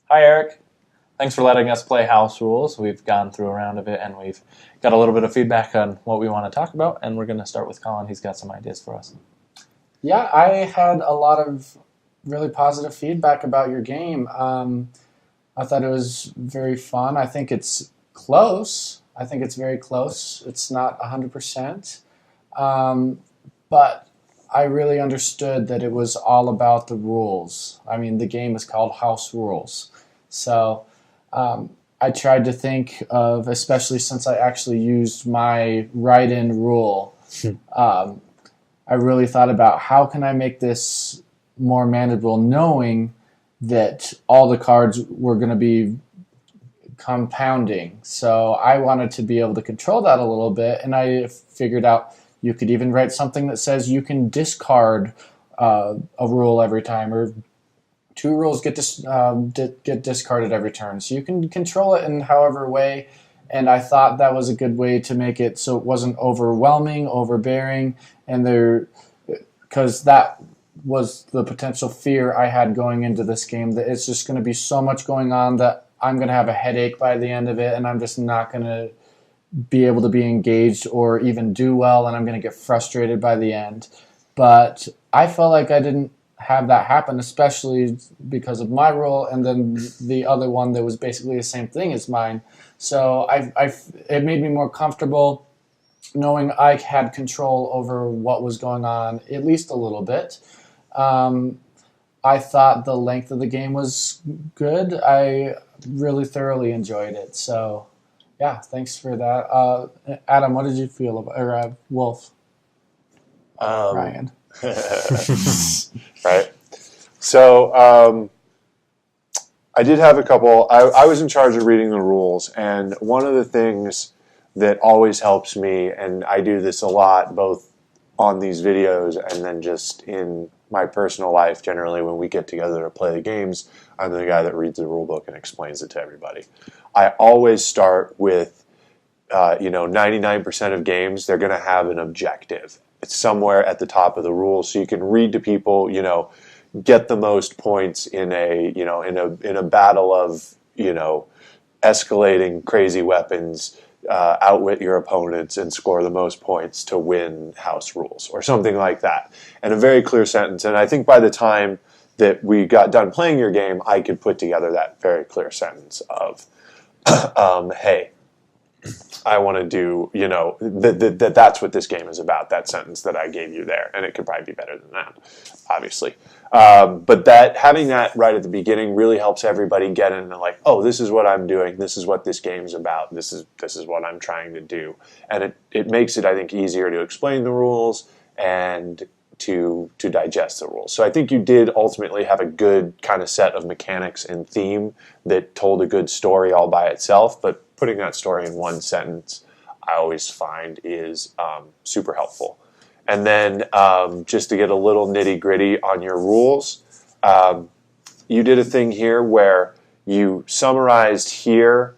Hi, Eric. Thanks for letting us play House Rules. We've gone through a round of it, and we've got a little bit of feedback on what we want to talk about, and we're going to start with Colin. He's got some ideas for us. Yeah, I had a lot of really positive feedback about your game. I thought it was very fun. I think it's close. I think it's very close. It's not 100%. But I really understood that it was all about the rules. I mean, the game is called House Rules. So I tried to think of, especially since I actually used my write-in rule, um, I really thought about how can I make this more manageable, knowing that all the cards were going to be compounding. So I wanted to be able to control that a little bit, and I figured out you could even write something that says you can discard a rule every time, or two rules get discarded every turn. So you can control it in however way. And I thought that was a good way to make it so it wasn't overwhelming, overbearing, and because that was the potential fear I had going into this game, that it's just going to be so much going on that I'm going to have a headache by the end of it, and I'm just not going to be able to be engaged or even do well, and I'm going to get frustrated by the end. But I felt like I didn't have that happen, especially because of my role, and then the other one that was basically the same thing as mine. So it made me more comfortable knowing I had control over what was going on, at least a little bit. Um, I thought the length of the game was good. I really thoroughly enjoyed it. So, yeah, thanks for that. Adam, what did you feel about, or Wolf, Um, Ryan? right. So I did have a couple. I was in charge of reading the rules, and one of the things that always helps me, and I do this a lot, both on these videos and then just in my personal life, generally when we get together to play the games, I'm the guy that reads the rule book and explains it to everybody. I always start with 99% of games, they're going to have an objective. It's somewhere at the top of the rules, so you can read to people, get the most points in a battle of, escalating crazy weapons, outwit your opponents and score the most points to win house rules or something like that. And a very clear sentence. And I think by the time that we got done playing your game, I could put together that very clear sentence of, hey, I want to do, that's what this game is about, that sentence that I gave you there. And it could probably be better than that, obviously. But having that right at the beginning really helps everybody get in and like, oh, this is what I'm doing. This is what this game's about. This is what I'm trying to do. And it makes it, I think, easier to explain the rules and to digest the rules. So I think you did ultimately have a good kind of set of mechanics and theme that told a good story all by itself, but putting that story in one sentence I always find is super helpful. And then just to get a little nitty gritty on your rules, you did a thing here where you summarized here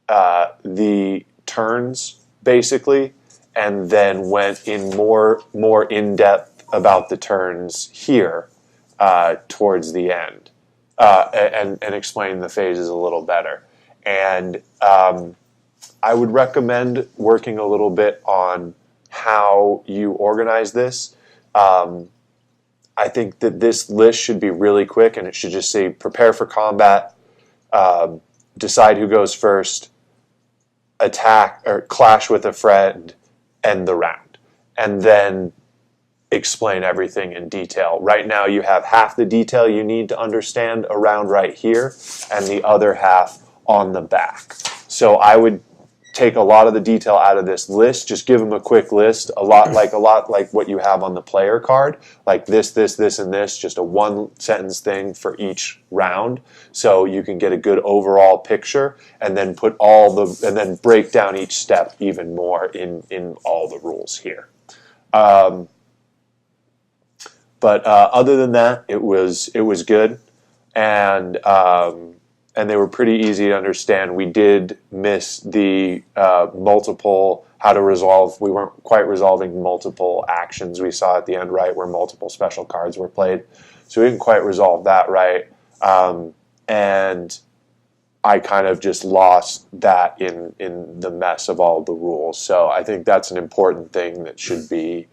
the turns basically, and then went in more in depth about the turns here towards the end, and explained the phases a little better. And I would recommend working a little bit on how you organize this. I think that this list should be really quick, and it should just say prepare for combat, decide who goes first, attack or clash with a friend, end the round. And then explain everything in detail. Right now you have half the detail you need to understand a round right here, and the other half on the back. So I would take a lot of the detail out of this list, just give them a quick list, a lot like what you have on the player card, like this, and this, just a one sentence thing for each round, so you can get a good overall picture, and then and then break down each step even more in all the rules here. But other than that, it was good, and they were pretty easy to understand. We did miss the multiple, how to resolve. We weren't quite resolving multiple actions we saw at the end, right, where multiple special cards were played. So we didn't quite resolve that right. and I kind of just lost that in the mess of all the rules. So I think that's an important thing that should be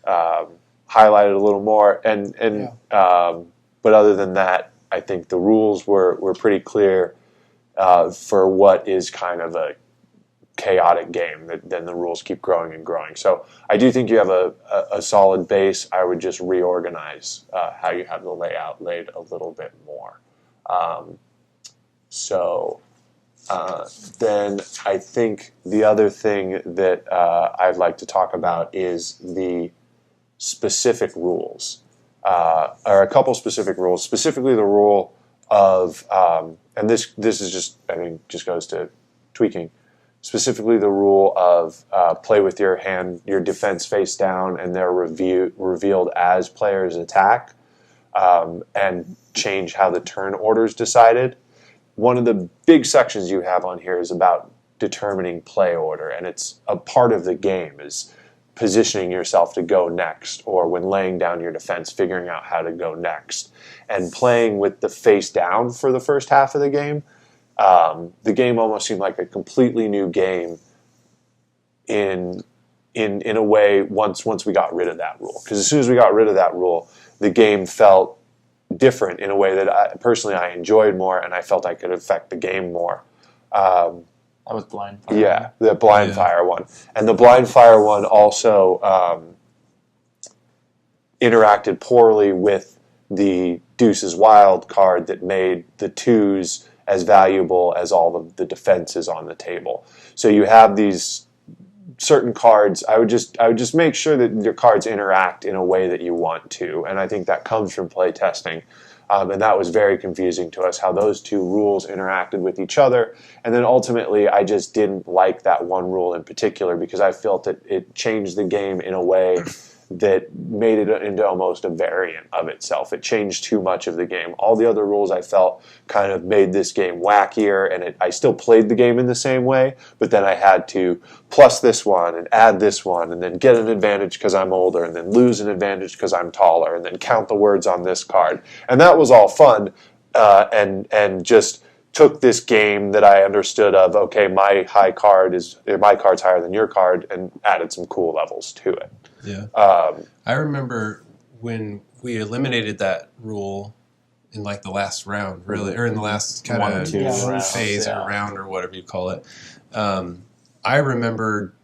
highlighted a little more. But other than that, I think the rules were pretty clear for what is kind of a chaotic game. Then the rules keep growing and growing. So I do think you have a solid base. I would just reorganize how you have the layout laid a little bit more. Then I think the other thing that I'd like to talk about is the specific rules, or a couple specific rules, specifically the rule of, and this is just, I think, just goes to tweaking, specifically the rule of play with your defense face down, and they're revealed as players attack, and change how the turn order is decided. One of the big sections you have on here is about determining play order, and it's a part of the game is positioning yourself to go next, or when laying down your defense, figuring out how to go next. And playing with the face down for the first half of the game almost seemed like a completely new game in a way once we got rid of that rule. Because as soon as we got rid of that rule, the game felt different in a way that I enjoyed more, and I felt I could affect the game more. That was Blind Fire. Yeah, the Blind Fire one. And the Blind Fire one also interacted poorly with the Deuces Wild card that made the twos as valuable as all of the defenses on the table. So you have these certain cards. I would just make sure that your cards interact in a way that you want to, and I think that comes from play testing. And that was very confusing to us, how those two rules interacted with each other. And then ultimately, I just didn't like that one rule in particular because I felt that it changed the game in a way that made it into almost a variant of itself. It changed too much of the game. All the other rules I felt kind of made this game wackier, and I still played the game in the same way, but then I had to plus this one and add this one and then get an advantage because I'm older and then lose an advantage because I'm taller and then count the words on this card. And that was all fun and just took this game that I understood of, okay, my card's higher than your card, and added some cool levels to it. Yeah. I remember when we eliminated that rule in like the last round, really, or in the last kind of phase or round or whatever you call it. I remember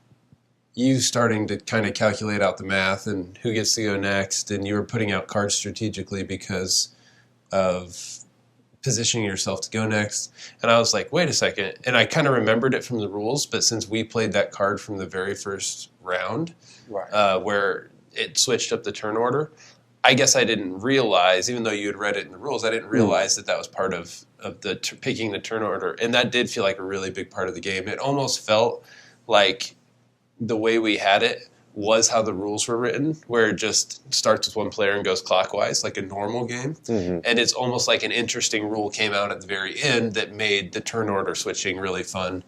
you starting to kind of calculate out the math and who gets to go next, and you were putting out cards strategically because of positioning yourself to go next. And I was like, wait a second. And I kind of remembered it from the rules, but since we played that card from the very first round, where it switched up the turn order, I guess I didn't realize, even though you had read it in the rules, I didn't realize that was part of the picking the turn order. And that did feel like a really big part of the game. It almost felt like the way we had it was how the rules were written, where it just starts with one player and goes clockwise, like a normal game. Mm-hmm. And it's almost like an interesting rule came out at the very end that made the turn order switching really fun.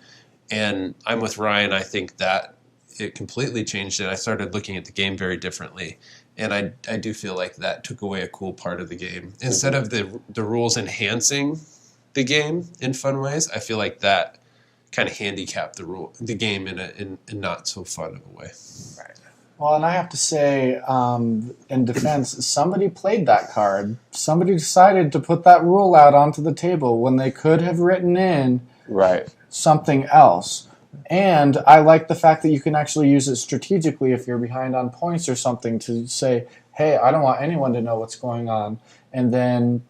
And I'm with Ryan. I think that it completely changed it. I started looking at the game very differently. And I do feel like that took away a cool part of the game. Instead of the rules enhancing the game in fun ways, I feel like that kind of handicapped the game in a not so fun of a way. Right. Well, and I have to say, in defense, somebody played that card. Somebody decided to put that rule out onto the table when they could have written in something else. And I like the fact that you can actually use it strategically if you're behind on points or something to say, hey, I don't want anyone to know what's going on. And then,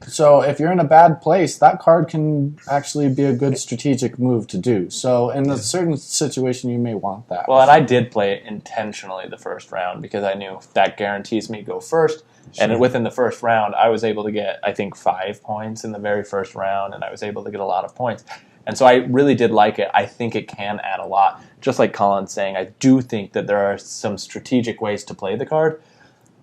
so if you're in a bad place, that card can actually be a good strategic move to do. So in a certain situation, you may want that. Well, and I did play it intentionally the first round because I knew that guarantees me go first. Sure. And within the first round, I was able to get, I think, 5 points in the very first round, and I was able to get a lot of points. And so I really did like it. I think it can add a lot. Just like Colin's saying, I do think that there are some strategic ways to play the card.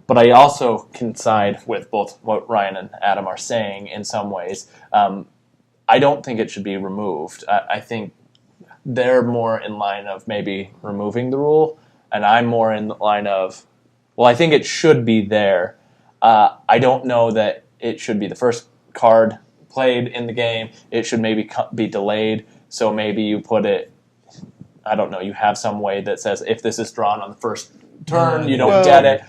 But I also can side with both what Ryan and Adam are saying in some ways. I don't think it should be removed. I think they're more in line of maybe removing the rule, and I'm more in the line of, well, I think it should be there. I don't know that it should be the first card played in the game, it should maybe be delayed. So maybe you put it, I don't know, you have some way that says if this is drawn on the first turn, you don't get it.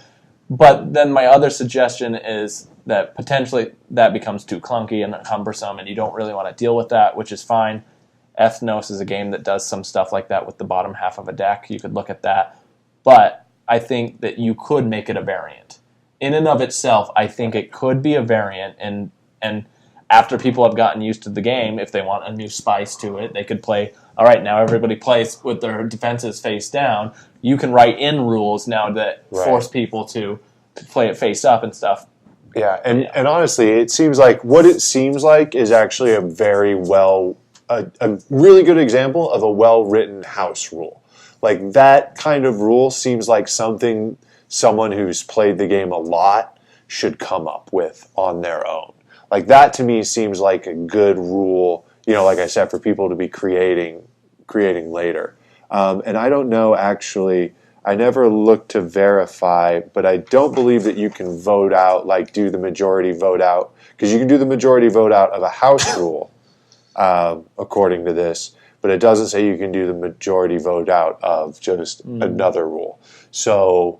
But then my other suggestion is that potentially that becomes too clunky and cumbersome, and you don't really want to deal with that, which is fine. Ethnos is a game that does some stuff like that with the bottom half of a deck. You could look at that. But I think that you could make it a variant. In and of itself, I think it could be a variant, and after people have gotten used to the game, if they want a new spice to it, they could play, all right, now everybody plays with their defenses face down. You can write in rules now that force people to play it face up and stuff. Yeah, and honestly, it seems like what it seems like is actually a very a really good example of a well-written house rule. Like that kind of rule seems like something someone who's played the game a lot should come up with on their own. Like that to me seems like a good rule, like I said, for people to be creating later. And I don't know, actually, I never looked to verify, but I don't believe that you can vote out, like do the majority vote out, because you can do the majority vote out of a house rule, according to this, but it doesn't say you can do the majority vote out of just another rule. So,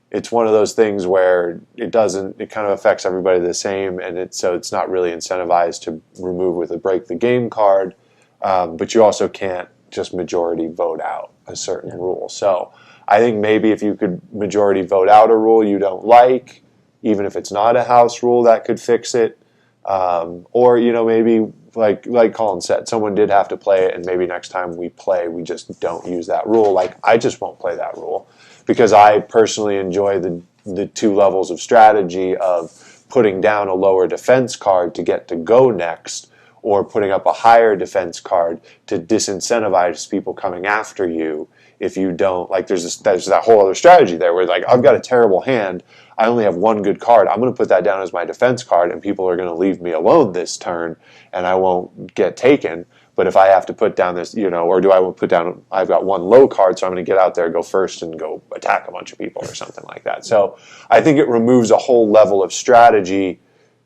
it's one of those things where it kind of affects everybody the same, and it's not really incentivized to remove with a break the game card, but you also can't just majority vote out a certain rule. So I think maybe if you could majority vote out a rule you don't like, even if it's not a house rule, that could fix it. Or, maybe like Colin said, someone did have to play it, and maybe next time we play, we just don't use that rule. Like I just won't play that rule because I personally enjoy the two levels of strategy of putting down a lower defense card to get to go next, or putting up a higher defense card to disincentivize people coming after you if you don't. Like there's that whole other strategy there where like I've got a terrible hand, I only have one good card, I'm going to put that down as my defense card and people are going to leave me alone this turn and I won't get taken. But if I have to put down this, or do I put down, I've got one low card, so I'm going to get out there, go first, and go attack a bunch of people or something like that. So I think it removes a whole level of strategy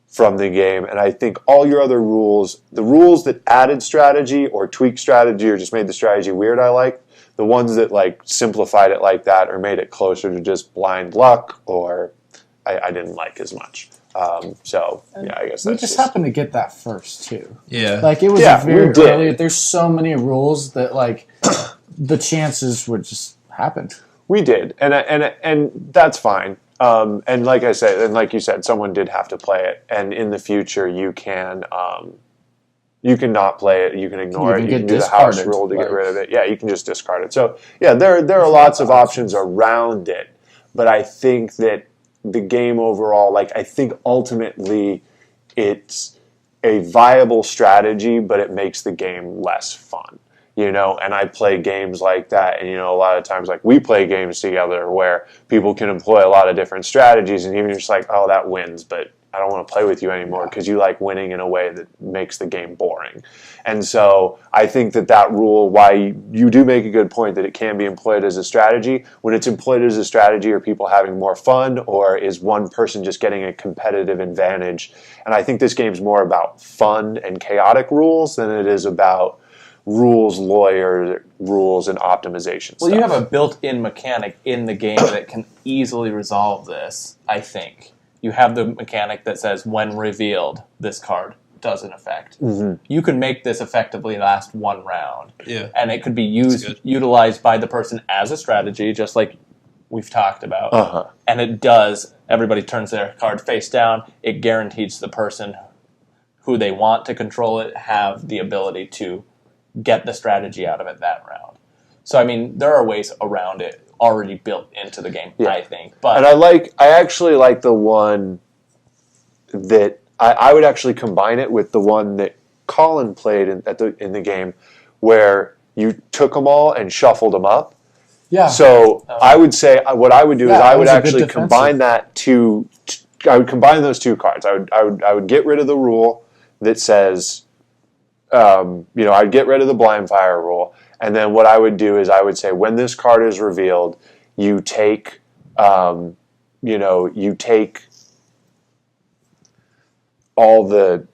from the game, and I think all your other rules, the rules that added strategy or tweaked strategy or just made the strategy weird, I like. The ones that like simplified it like that or made it closer to just blind luck, or I didn't like as much. I guess we just happened to get that first too. Yeah, like it was very early. There's so many rules that like the chances would just happen. We did, and that's fine. And like I said, and like you said, someone did have to play it, and in the future you can not play it, you can ignore it, you can do the house rule to get rid of it. Yeah, you can just discard it. So yeah, there are lots of options around it, but I think that the game overall, like I think ultimately it's a viable strategy, but it makes the game less fun. And I play games like that, and a lot of times like we play games together where people can employ a lot of different strategies, and even just like, oh, that wins, but I don't want to play with you anymore because you like winning in a way that makes the game boring. And so I think that rule, why you do make a good point that it can be employed as a strategy. When it's employed as a strategy, are people having more fun, or is one person just getting a competitive advantage? And I think this game's more about fun and chaotic rules than it is about rules, lawyer rules, and optimization stuff. Well, you have a built-in mechanic in the game that can easily resolve this, I think. You have the mechanic that says, when revealed, this card doesn't affect. Mm-hmm. You can make this effectively last one round. Yeah. And it could be utilized by the person as a strategy, just like we've talked about. Uh-huh. And it does. Everybody turns their card face down. It guarantees the person who they want to control it have the ability to get the strategy out of it that round. So, I mean, there are ways around it already built into the game, I think. But and I actually like the one that I would actually combine it with the one that Colin played in the game, where you took them all and shuffled them up. Yeah. So I would say what I would do is I would actually combine that to. I would combine those two cards. I would get rid of the rule that says, I'd get rid of the blind fire rule. And then what I would do is I would say, when this card is revealed, you take all the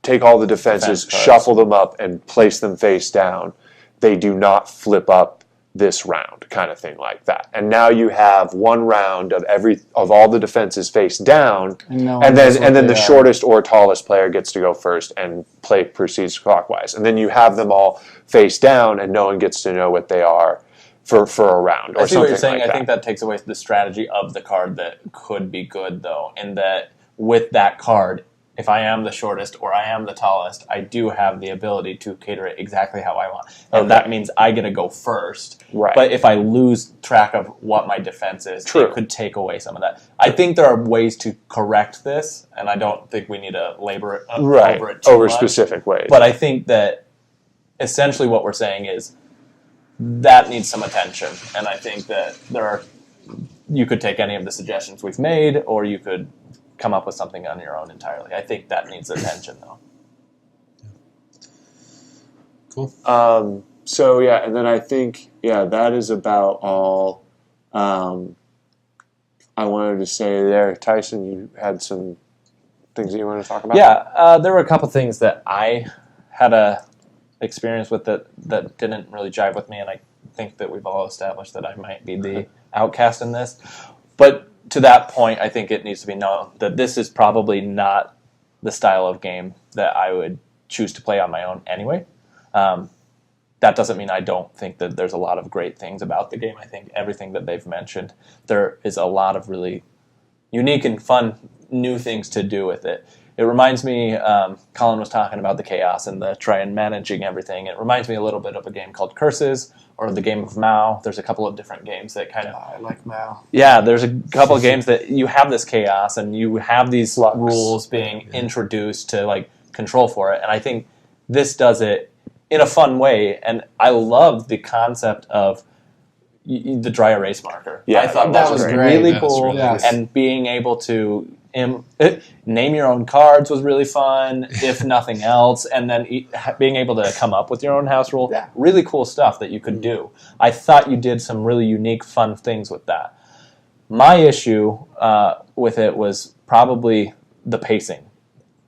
take all the defenses, shuffle them up, and place them face down. They do not flip up this round, kind of thing like that. And now you have one round of all the defenses face down, and then the shortest or tallest player gets to go first, and play proceeds clockwise. And then you have them all face down, and no one gets to know what they are for a round or I see what you're something saying. like that. I think that takes away the strategy of the card that could be good, though, in that with that card, if I am the shortest or I am the tallest, I do have the ability to cater it exactly how I want. And that means I get to go first. Right. But if I lose track of what my defense is, it could take away some of that. I think there are ways to correct this, and I don't think we need to labor it over it too much. Specific ways. But I think that essentially what we're saying is that needs some attention. And I think that you could take any of the suggestions we've made, or you could come up with something on your own entirely. I think that needs attention, though. Cool. So, yeah, and then I think, that is about all I wanted to say there. Tyson, you had some things that you want to talk about? Yeah, there were a couple things that I had a experience with that didn't really jive with me, and I think that we've all established that I might be the outcast in this. But to that point, I think it needs to be known that this is probably not the style of game that I would choose to play on my own anyway. That doesn't mean I don't think that there's a lot of great things about the game. I think everything that they've mentioned, there is a lot of really unique and fun new things to do with it. It reminds me, Colin was talking about the chaos and the try and managing everything. It reminds me a little bit of a game called Curses or the game of Mao. There's a couple of different games that kind of... I like Mao. Yeah, there's a couple of games that you have this chaos and you have these rules being introduced to like control for it. And I think this does it in a fun way. And I love the concept of the dry erase marker. Yeah, I thought that was great. Really That cool. was really cool. And being able to name your own cards was really fun, if nothing else. And then being able to come up with your own house rule. Yeah. Really cool stuff that you could do. I thought you did some really unique, fun things with that. My issue with it was probably the pacing.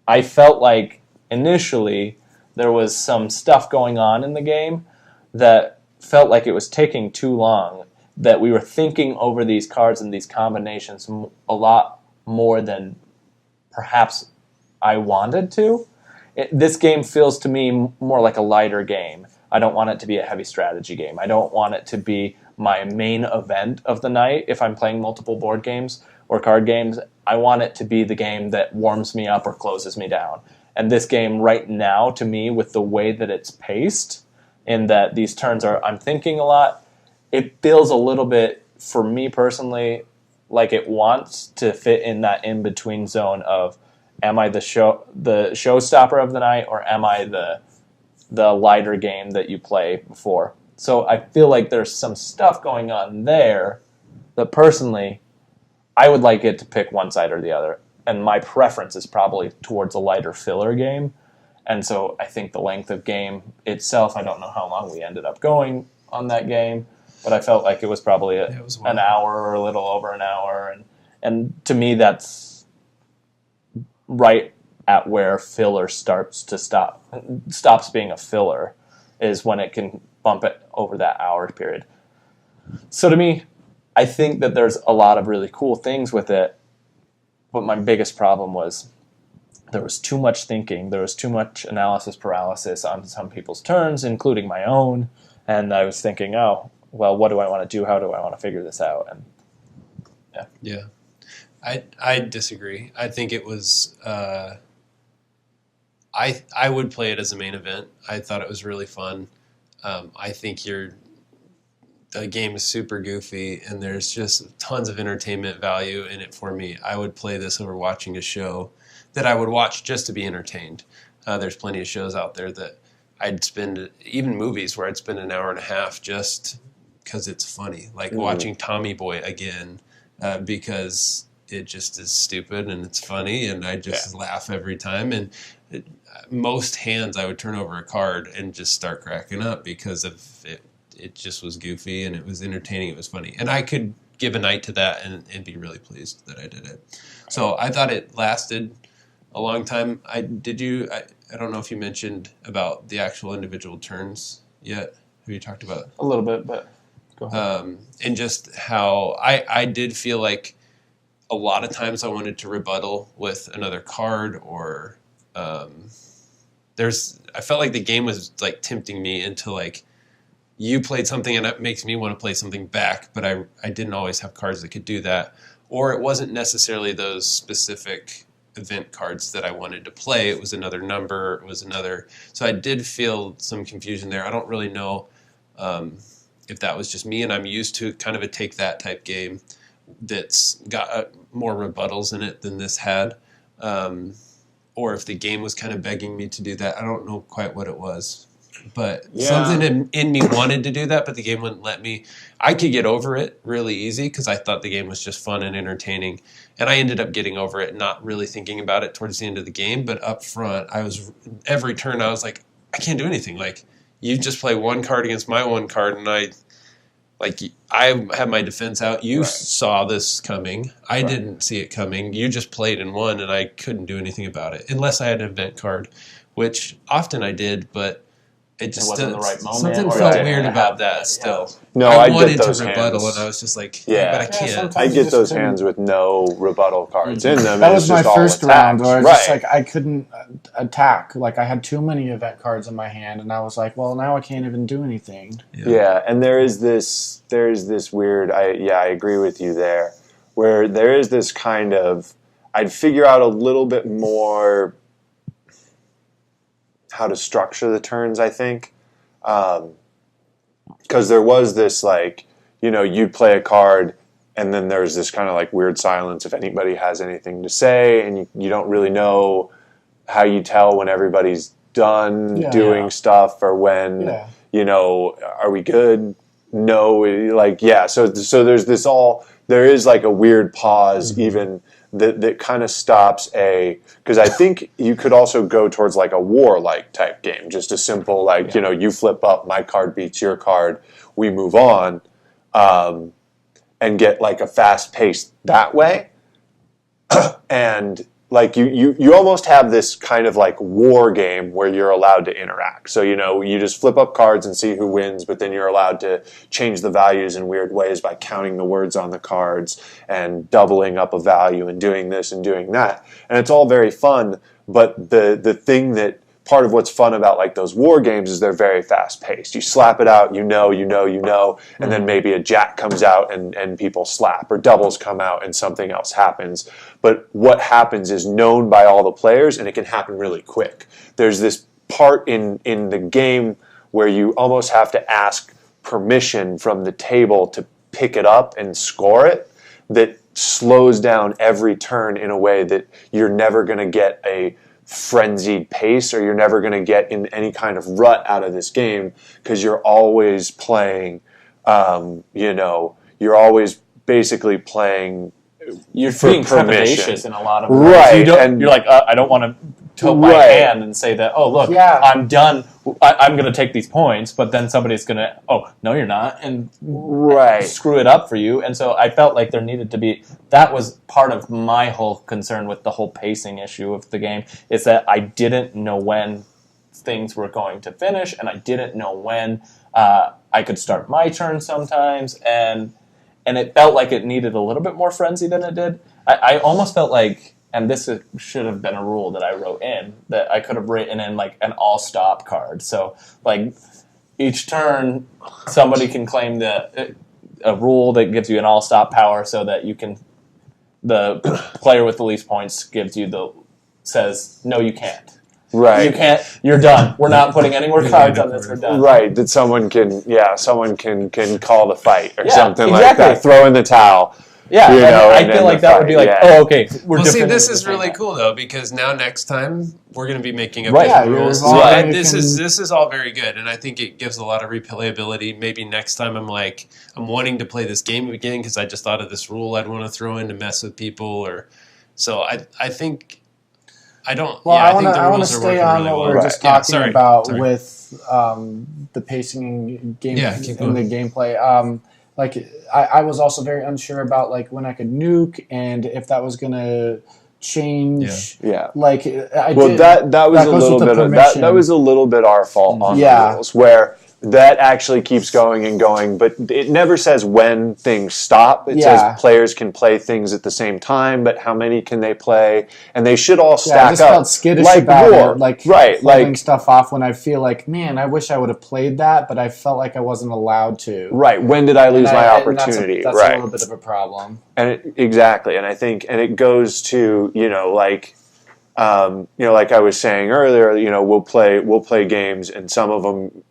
I felt like initially there was some stuff going on in the game that felt like it was taking too long, that we were thinking over these cards and these combinations a lot more than perhaps I wanted to. This game feels to me more like a lighter game. I don't want it to be a heavy strategy game. I don't want it to be my main event of the night if I'm playing multiple board games or card games. I want it to be the game that warms me up or closes me down. And this game right now, to me, with the way that it's paced, in that these turns I'm thinking a lot, it feels a little bit, for me personally, like it wants to fit in that in-between zone of, am I the showstopper of the night, or am I the lighter game that you play before? So I feel like there's some stuff going on there that personally, I would like it to pick one side or the other. And my preference is probably towards a lighter filler game. And so I think the length of game itself, I don't know how long we ended up going on that game, but I felt like it was probably an hour or a little over an hour. And to me, that's right at where filler stops being a filler, is when it can bump it over that hour period. So to me, I think that there's a lot of really cool things with it, but my biggest problem was there was too much thinking. There was too much analysis paralysis on some people's turns, including my own. And I was thinking, oh, well, what do I want to do? How do I want to figure this out? And yeah. I disagree. I think it was... I would play it as a main event. I thought it was really fun. I think the game is super goofy, and there's just tons of entertainment value in it for me. I would play this over watching a show that I would watch just to be entertained. There's plenty of shows out there that I'd spend, even movies where I'd spend an hour and a half just because it's funny, like watching Tommy Boy again, because it just is stupid and it's funny, and I just laugh every time. And most hands I would turn over a card and just start cracking up because of it. It just was goofy, and it was entertaining. It was funny. And I could give a night to that and be really pleased that I did it. So I thought it lasted a long time. I don't know if you mentioned about the actual individual turns yet. Have you talked about a little bit, but go ahead. And just how I did feel like a lot of times I wanted to rebuttal with another card, or I felt like the game was like tempting me into like, you played something and it makes me want to play something back, but I didn't always have cards that could do that. Or it wasn't necessarily those specific event cards that I wanted to play. It was another number. It was another. So I did feel some confusion there. I don't really know if that was just me, and I'm used to kind of a take that type game that's got more rebuttals in it than this had. Or if the game was kind of begging me to do that. I don't know quite what it was. But something in me wanted to do that, but the game wouldn't let me. I could get over it really easy because I thought the game was just fun and entertaining. And I ended up getting over it, not really thinking about it towards the end of the game. But up front, every turn I was like, I can't do anything. Like, you just play one card against my one card, and I had my defense out. You saw this coming. I didn't see it coming. You just played and won, and I couldn't do anything about it unless I had an event card, which often I did, but it just wasn't the right moment. Something felt weird about that still. No, I get wanted those to rebuttal, hands. and I was just like, but I can't. I get those hands with no rebuttal cards in them. That was my first round where I was just like, I couldn't attack. Like, I had too many event cards in my hand, and I was like, well, now I can't even do anything. Yeah, and there is this weird, I agree with you there, where there is this kind of, I'd figure out a little bit more how to structure the turns, I think. Because there was this, like, you'd play a card, and then there's this kind of like weird silence if anybody has anything to say, and you don't really know how you tell when everybody's done doing stuff, or when, are we good? No, so there's there is like a weird pause even that kind of stops because I think you could also go towards like a war-like type game, just a simple you flip up, my card beats your card, we move on, and get like a fast pace that way. And like you almost have this kind of like war game where you're allowed to interact. So, you just flip up cards and see who wins, but then you're allowed to change the values in weird ways by counting the words on the cards and doubling up a value and doing this and doing that. And it's all very fun, but the thing that part of what's fun about like those war games is they're very fast paced. You slap it out, and then maybe a jack comes out and people slap, or doubles come out and something else happens. But what happens is known by all the players, and it can happen really quick. There's this part in the game where you almost have to ask permission from the table to pick it up and score it, that slows down every turn in a way that you're never going to get a frenzied pace, or you're never going to get in any kind of rut out of this game, because you're always playing, you're always basically playing. You're being trepidatious in a lot of ways. Right. You're like, I don't want to tilt my hand and say that, oh, look, I'm done. I'm going to take these points, but then somebody's going to, oh, no, you're not, and screw it up for you. And so I felt like there needed to be, that was part of my whole concern with the whole pacing issue of the game, is that I didn't know when things were going to finish, and I didn't know when I could start my turn sometimes, and it felt like it needed a little bit more frenzy than it did. I almost felt like, and this should have been a rule that I wrote in, that I could have written in like an all-stop card. So like each turn, somebody can claim a rule that gives you an all-stop power, so that you can, the player with the least points says, no, you can't. Right. You can't, you're done. We're not putting any more cards on this, we're done. Right, that someone can call the fight or something like that. Throw in the towel. Yeah, I feel like that would be like, oh, okay, we're different. See, this is really cool though, because now next time we're going to be making up rules. This is all very good, and I think it gives a lot of replayability. Maybe next time I'm wanting to play this game again because I just thought of this rule I'd want to throw in to mess with people, or so I think. I don't. Well, yeah, I want to stay on what we were just talking about with the pacing in game and the gameplay. I was also very unsure about like when I could nuke, and if that was going to change. Yeah. Like that was that a goes little with the bit of permission. that was a little bit our fault on Yeah. the rules, where that actually keeps going and going, but it never says when things stop. It says players can play things at the same time, but how many can they play? And they should all stack I just up. felt skittish like about war. it, like right, holding like stuff off when I feel like, man, I wish I would have played that, but I felt like I wasn't allowed to. right. When did I lose my And opportunity? That's right. a little bit of a problem. And exactly, and I think, and it goes to like I was saying earlier, we'll play games, and some of them,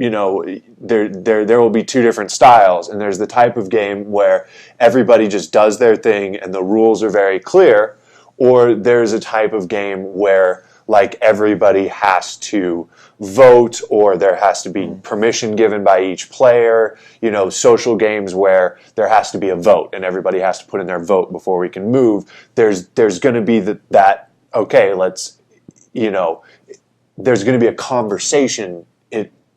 there will be two different styles, and there's the type of game where everybody just does their thing and the rules are very clear, or there's a type of game where like everybody has to vote, or there has to be permission given by each player. Social games where there has to be a vote and everybody has to put in their vote before we can move. There's going to be that okay, let's there's going to be a conversation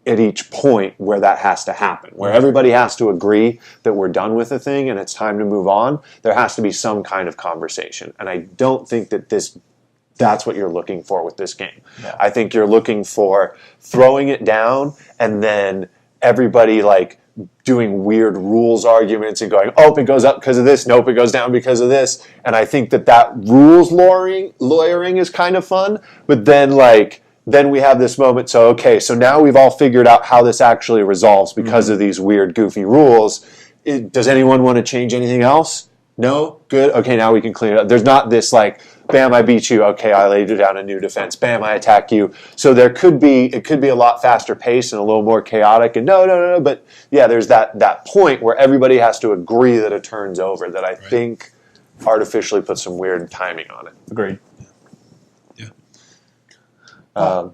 at each point where that has to happen, where everybody has to agree that we're done with the thing and it's time to move on. There has to be some kind of conversation, and I don't think that's what you're looking for with this game. Yeah. I think you're looking for throwing it down and then everybody like doing weird rules arguments and going, oh, it goes up because of this, nope, it goes down because of this. And I think that rules lawyering is kind of fun, but then we have this moment, so now we've all figured out how this actually resolves because of these weird, goofy rules. Does anyone want to change anything else? No? Good. Okay, now we can clean it up. There's not this like, bam, I beat you. Okay, I laid you down a new defense. Bam, I attack you. So it could be a lot faster paced and a little more chaotic. And no. But yeah, there's that point where everybody has to agree that a turn's over that I think artificially puts some weird timing on it. Agreed. I'll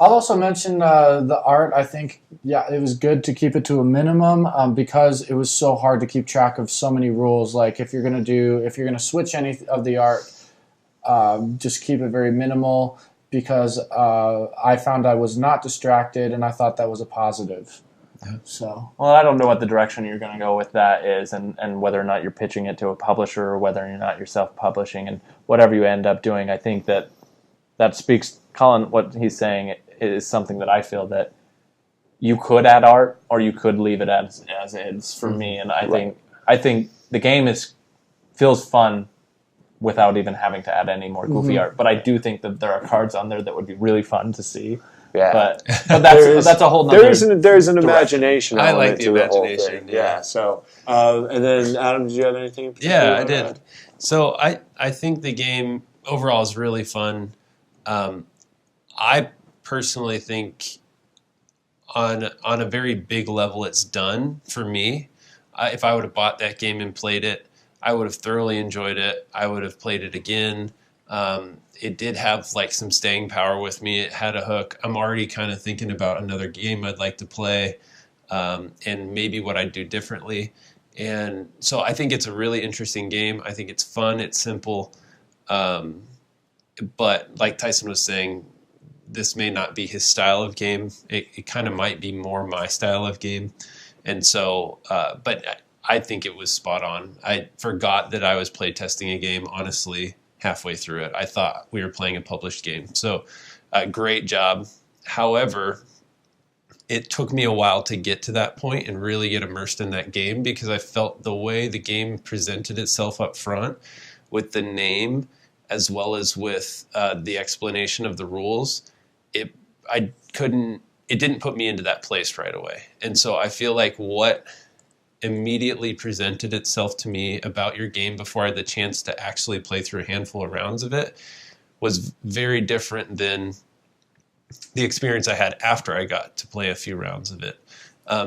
also mention the art. I think, it was good to keep it to a minimum because it was so hard to keep track of so many rules. Like if you're gonna switch any of the art, just keep it very minimal because I found I was not distracted, and I thought that was a positive. So I don't know what the direction you're going to go with that is, and whether or not you're pitching it to a publisher or whether or not you're self-publishing, and whatever you end up doing. I think that speaks, Colin, what he's saying is something that I feel that you could add art or you could leave it as is for me. And I think the game feels fun without even having to add any more goofy art. But I do think that there are cards on there that would be really fun to see. Yeah, but that's a whole nother there's an imagination. I like the whole imagination. thing. Yeah. So and then Adam, did you have anything in particular? Yeah, I did. So I think the game overall is really fun. I personally think on a very big level it's done for me. If I would have bought that game and played it, I would have thoroughly enjoyed it. I would have played it again. It did have like some staying power with me. It had a hook. I'm already kind of thinking about another game I'd like to play and maybe what I'd do differently. And so I think it's a really interesting game. I think it's fun. It's simple. But like Tyson was saying, this may not be his style of game. It kind of might be more my style of game. And so, but I think it was spot on. I forgot that I was playtesting a game, honestly, halfway through it. I thought we were playing a published game. So great job. However, it took me a while to get to that point and really get immersed in that game because I felt the way the game presented itself up front with the name as well as with the explanation of the rules, it didn't put me into that place right away. And so I feel like what immediately presented itself to me about your game before I had the chance to actually play through a handful of rounds of it was very different than the experience I had after I got to play a few rounds of it.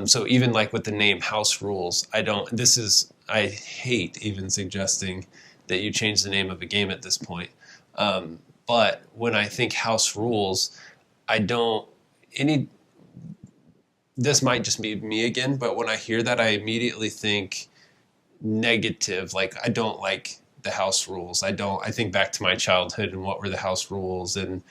So even like with the name House Rules, I hate even suggesting that you change the name of a game at this point. But when I think House Rules, this might just be me again, but when I hear that, I immediately think negative. Like, I don't like the house rules. I think back to my childhood and what were the house rules. And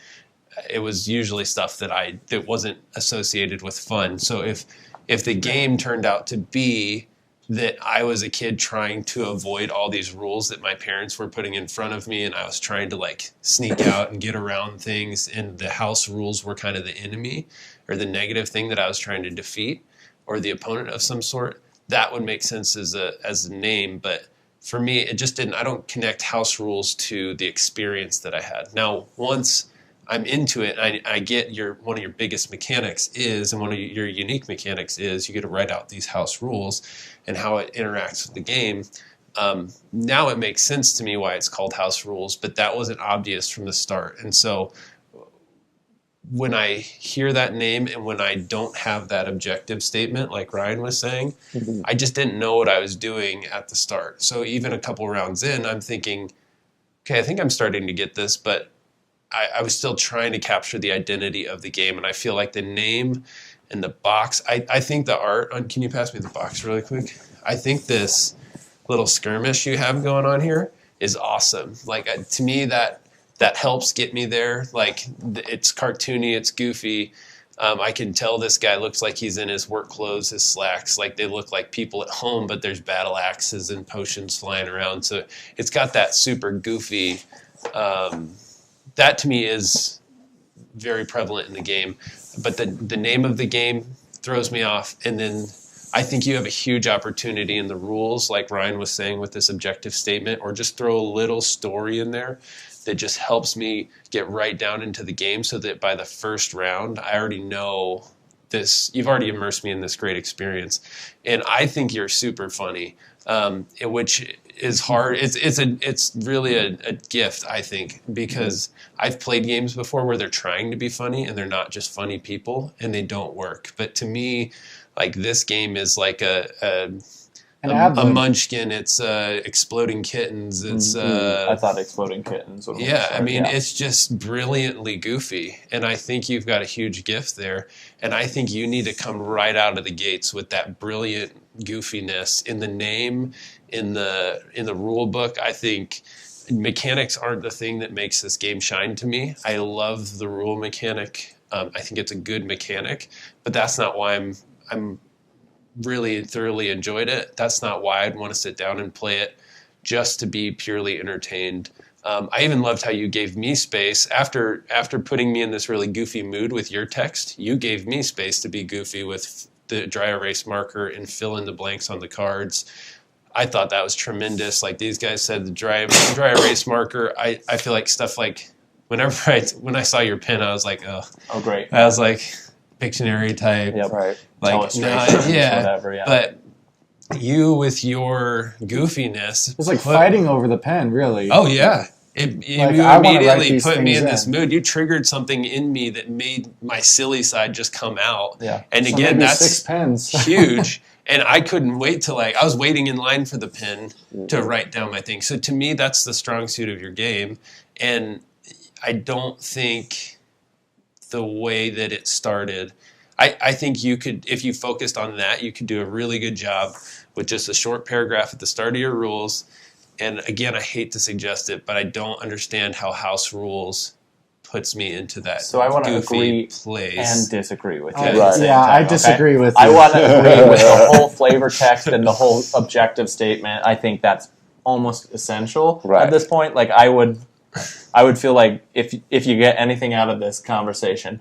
it was usually stuff that wasn't associated with fun. So if the game turned out to be that I was a kid trying to avoid all these rules that my parents were putting in front of me, and I was trying to like sneak out and get around things, and the house rules were kind of the enemy or the negative thing that I was trying to defeat, or the opponent of some sort. That would make sense as a name, but for me, it just didn't. I don't connect house rules to the experience that I had. Now, once I'm into it, I get one of your biggest mechanics is, and one of your unique mechanics is, you get to write out these house rules and how it interacts with the game. Now it makes sense to me why it's called house rules, but that wasn't obvious from the start. And so when I hear that name and when I don't have that objective statement, like Ryan was saying, I just didn't know what I was doing at the start. So even a couple rounds in, I'm thinking, okay, I think I'm starting to get this, but I was still trying to capture the identity of the game. And I feel like the name and the box, I think the art, can you pass me the box really quick? I think this little skirmish you have going on here is awesome. Like, to me, that helps get me there. Like, it's cartoony, it's goofy. I can tell this guy looks like he's in his work clothes, his slacks. Like, they look like people at home, but there's battle axes and potions flying around. So it's got that super goofy, that to me is very prevalent in the game. But the name of the game throws me off. And then I think you have a huge opportunity in the rules, like Ryan was saying with this objective statement, or just throw a little story in there that just helps me get right down into the game, so that by the first round, I already know this. You've already immersed me in this great experience. And I think you're super funny, which is hard. It's really a gift, I think, because I've played games before where they're trying to be funny and they're not just funny people, and they don't work. But to me, like, this game is like a Munchkin. It's Exploding Kittens. It's I thought Exploding Kittens would it's just brilliantly goofy, and I think you've got a huge gift there, and I think you need to come right out of the gates with that brilliant goofiness in the name, in the rule book. I think mechanics aren't the thing that makes this game shine to me. I love the rule mechanic. I think it's a good mechanic, but that's not why I'm really thoroughly enjoyed it. That's not why I'd want to sit down and play it, just to be purely entertained. I even loved how you gave me space after putting me in this really goofy mood with your text. You gave me space to be goofy with the dry erase marker and fill in the blanks on the cards. I thought that was tremendous. Like these guys said, the dry erase marker. I feel like stuff like when I saw your pen, I was like, oh great. I was like, Pictionary type. Yep. Right. Like, whatever, yeah. But you with your goofiness. It's like fighting over the pen, really. Oh, yeah. You immediately put me in this mood. You triggered something in me that made my silly side just come out. Yeah. And so again, that's 6 pens. huge. And I couldn't wait to I was waiting in line for the pen to write down my thing. So to me, that's the strong suit of your game. And I don't think the way that it started, I think you could, if you focused on that, you could do a really good job with just a short paragraph at the start of your rules. And again, I hate to suggest it, but I don't understand how house rules puts me into that. So I want to agree place and disagree with you. Right. Yeah, I disagree with you. I want to agree with the whole flavor text and the whole objective statement. I think that's almost essential at this point. Like I would feel like if you get anything out of this conversation,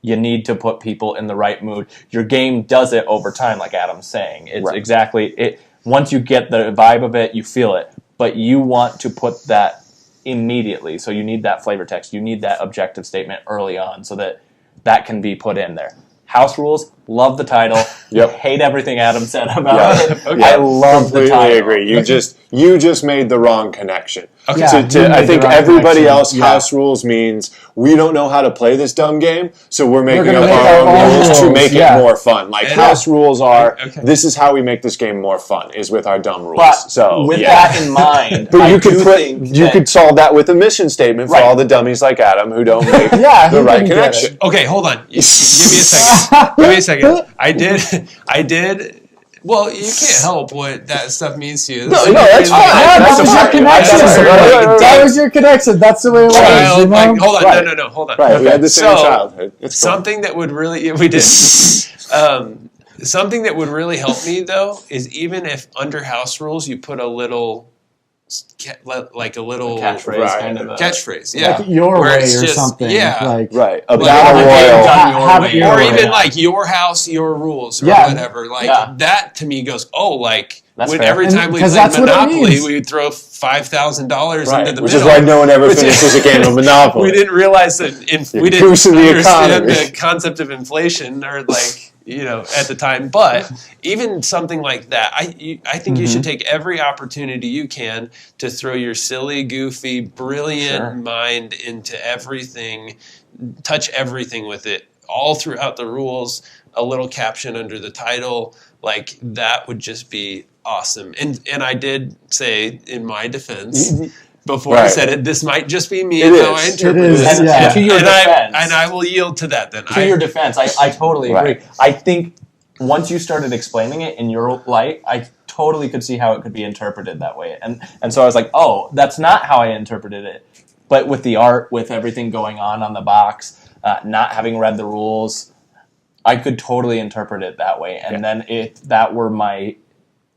you need to put people in the right mood. Your game does it over time, like Adam's saying. It's exactly it. Once you get the vibe of it, you feel it. But you want to put that immediately. So you need that flavor text. You need that objective statement early on so that can be put in there. House rules, love the title. Hate everything Adam said about it. Okay. I love the title. Agree. You just made the wrong connection. Okay. I think everybody else, house rules means we don't know how to play this dumb game, so we're making up our own rules to make it more fun. Like house rules are, this is how we make this game more fun, is with our dumb rules. But with that in mind, but you could solve that with a mission statement for all the dummies like Adam who don't make the right connection. Okay, hold on. Give me a second. Give me a second. I did. Well, you can't help what that stuff means to you. No, that's fine. That was your connection. That was your connection. That's the way it was. Hold on. No. Hold on. Right, we had the same childhood. Something that would really... We did. Something that would really help me though is even if under house rules you put a little catchphrase, kind of catchphrase, yeah, like your where way it's or just, something, yeah, like right, a like, battle royal, have it your or way. even like your house, your rules, or Yeah. whatever. Like Yeah. that to me goes, like That's when fair. every And- time we 'cause played that's what it Monopoly, means. we would throw $5,000 Right. into the which middle. is why no one ever Which is- finishes a game of Monopoly. We didn't realize that we didn't goose of the understand economy. the concept of inflation or at the time. But even something like that, I think you should take every opportunity you can to throw your silly, goofy, brilliant Sure. mind into everything, touch everything with it, all throughout the rules, a little caption under the title, like that would just be awesome. And I did say in my defense before I Right. said it, this might just be me It and how is. I It interpret is, this. And, yeah. to your defense, and I will yield to that then. to your defense, I totally agree. Right. I think once you started explaining it in your light, I totally could see how it could be interpreted that way. And so I was like, oh, that's not how I interpreted it. But with the art, with everything going on the box, not having read the rules, I could totally interpret it that way. And then if that were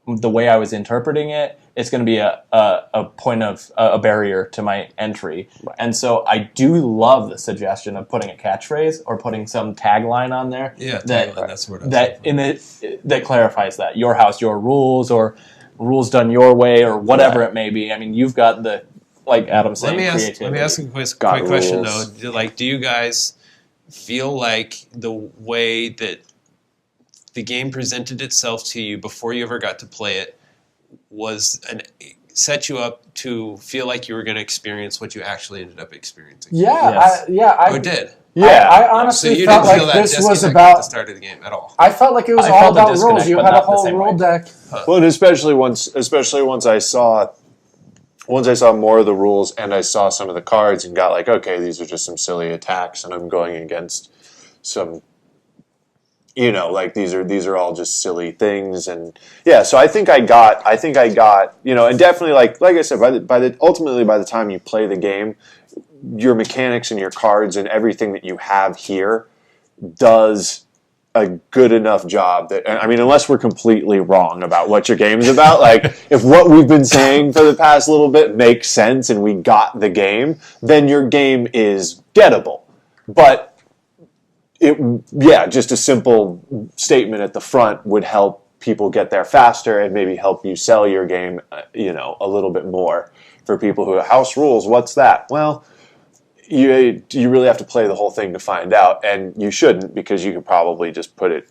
the way I was interpreting it, it's going to be a point of a barrier to my entry. Right. And so I do love the suggestion of putting a catchphrase or putting some tagline on there. Yeah, that tagline, that's what I was that clarifies that your house, your rules, or rules done your way, or whatever it may be. I mean, you've got the, like Adam saying, creativity. Let me ask a quick Got question rules. though. Do you guys feel like the way that the game presented itself to you before you ever got to play it set you up to feel like you were going to experience what you actually ended up experiencing? Yes. Oh, it did. I So honestly you felt didn't feel like that this was disconnect at about. the start of the game at all. I felt like it was I all felt the about rules. disconnect, You but had a not the whole same rule way. deck. Well, and especially once I saw more of the rules and I saw some of the cards and got like, okay, these are just some silly attacks, and I'm going against some, like these are all just silly things, and yeah. So I think I got, and definitely like I said, ultimately by the time you play the game, your mechanics and your cards and everything that you have here does a good enough job that, I mean, unless we're completely wrong about what your game's about, like if what we've been saying for the past little bit makes sense and we got the game, then your game is gettable. But just a simple statement at the front would help people get there faster and maybe help you sell your game, a little bit more for people who house rules. What's that? Well, you really have to play the whole thing to find out, and you shouldn't, because you could probably just put it,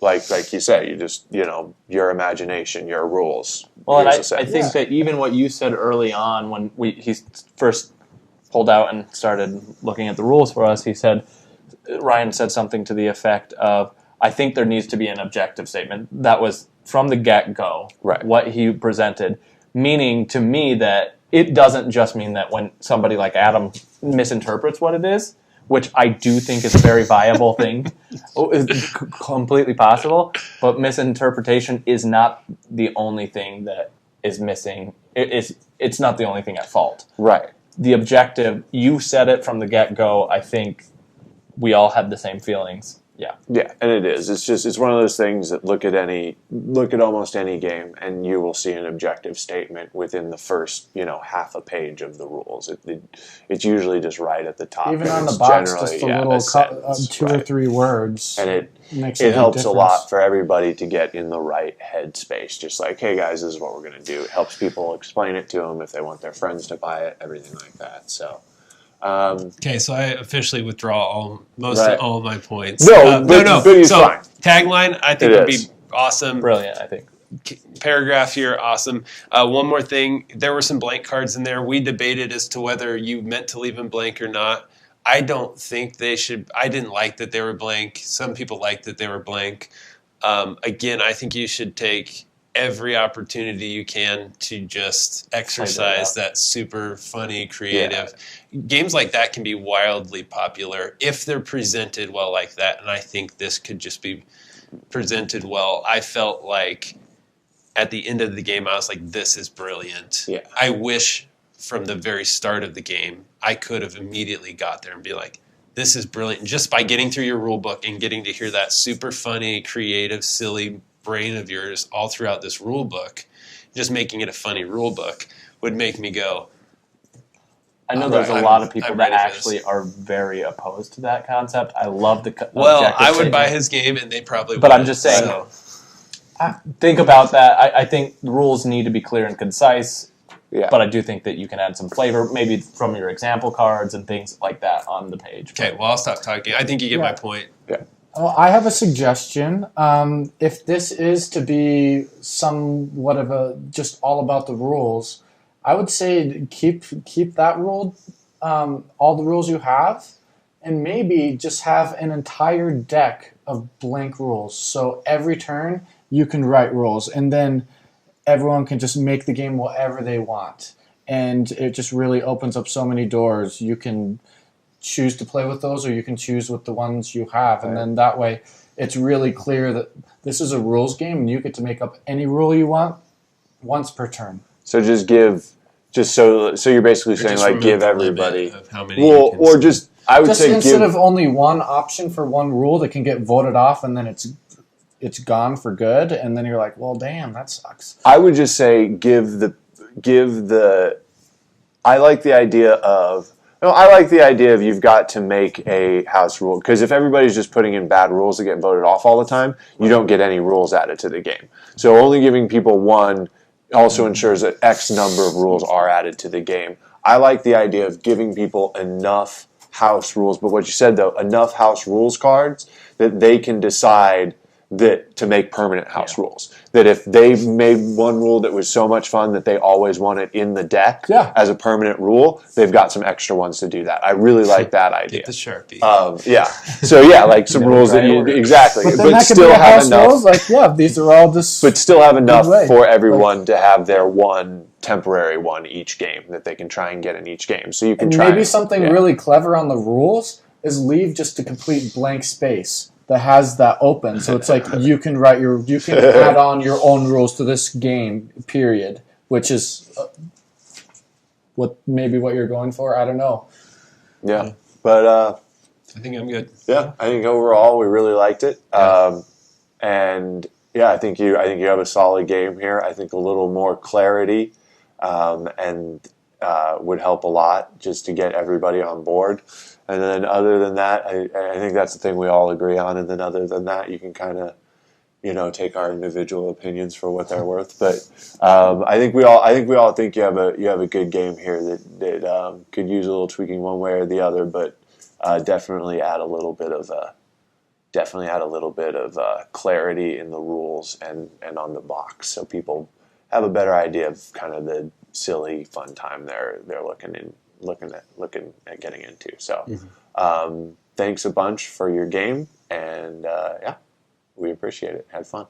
like you say, you just, your imagination, your rules. Well, and Here's I a think sentence. that even what you said early on when he first pulled out and started looking at the rules for us, Ryan said something to the effect of, I think there needs to be an objective statement. That was from the get-go, Right. what he presented, meaning to me that it doesn't just mean that when somebody like Adam misinterprets what it is, which I do think is a very viable thing, is completely possible, but misinterpretation is not the only thing that is missing. It's not the only thing at fault. Right. The objective, you said it from the get-go, I think we all had the same feelings. Yeah. Yeah, and it is. It's one of those things that look at almost any game, and you will see an objective statement within the first, half a page of the rules. It's usually just right at the top. Even and on the it's box, generally, just a little sentence, two or right. three words. And it makes helps big a lot difference. for everybody to get in the right headspace. Just like, hey guys, this is what we're going to do. It helps people explain it to them if they want their friends to buy it, everything like that. So. Okay, so I officially withdraw most Right. of all of my points. No, but it's So fine. tagline, I think It would is. be awesome. Brilliant, I think. Paragraph here, awesome. One more thing, there were some blank cards in there. We debated as to whether you meant to leave them blank or not. I don't think they should. I didn't like that they were blank. Some people liked that they were blank. Again, I think you should take every opportunity you can to just exercise that super funny, creative. Games like that can be wildly popular if they're presented well like that, and I think this could just be presented well. I felt like at the end of the game, I was like, this is brilliant. Yeah. I wish from the very start of the game, I could have immediately got there and be like, this is brilliant. Just by getting through your rule book and getting to hear that super funny, creative, silly brain of yours all throughout this rule book, just making it a funny rule book would make me go, I know there's a lot of people that actually are very opposed to that concept. I love the well, I would buy his game, and they probably would. But I'm just saying, think about that. I think the rules need to be clear and concise, but I do think that you can add some flavor, maybe from your example cards and things like that on the page. Okay, well, I'll stop talking. I think you get my point. Yeah. Well, I have a suggestion. If this is to be somewhat of a just all about the rules, I would say keep that rule, all the rules you have, and maybe just have an entire deck of blank rules. So every turn you can write rules, and then everyone can just make the game whatever they want. And it just really opens up so many doors. You can choose to play with those, or you can choose with the ones you have, and then that way it's really clear that this is a rules game, and you get to make up any rule you want once per turn. So so you're basically saying like give everybody how many or just I would just say instead of only one option for one rule that can get voted off and then it's gone for good, and then you're like, well, damn, that sucks. I would just say I like the idea of you've got to make a house rule, because if everybody's just putting in bad rules that get voted off all the time, you don't get any rules added to the game. So only giving people one also ensures that X number of rules are added to the game. I like the idea of giving people enough house rules, but what you said though, enough house rules cards that they can decide that to make permanent house rules. That if they've made one rule that was so much fun that they always want it in the deck as a permanent rule, they've got some extra ones to do that. I really like that idea. Get the Sharpie. So like some rules that you exactly, but still have enough. Rules, like these are all just. But still have enough for everyone to have their one temporary one each game that they can try and get in each game. So you can try. Maybe something really clever on the rules is leave just a complete blank space that has that open, so it's like you can add on your own rules to this game, period, which is what you're going for. I don't know. Yeah, but I think I'm good. Yeah, I think overall we really liked it, and I think you have a solid game here. I think a little more clarity and would help a lot just to get everybody on board. And then other than that, I think that's the thing we all agree on. And then other than that, you can kind of, take our individual opinions for what they're worth. But I think we all think you have a good game here that could use a little tweaking one way or the other, but definitely add a little bit of clarity in the rules and on the box, so people have a better idea of kind of the silly fun time they're looking at getting into. So thanks a bunch for your game, and we appreciate it. Had fun.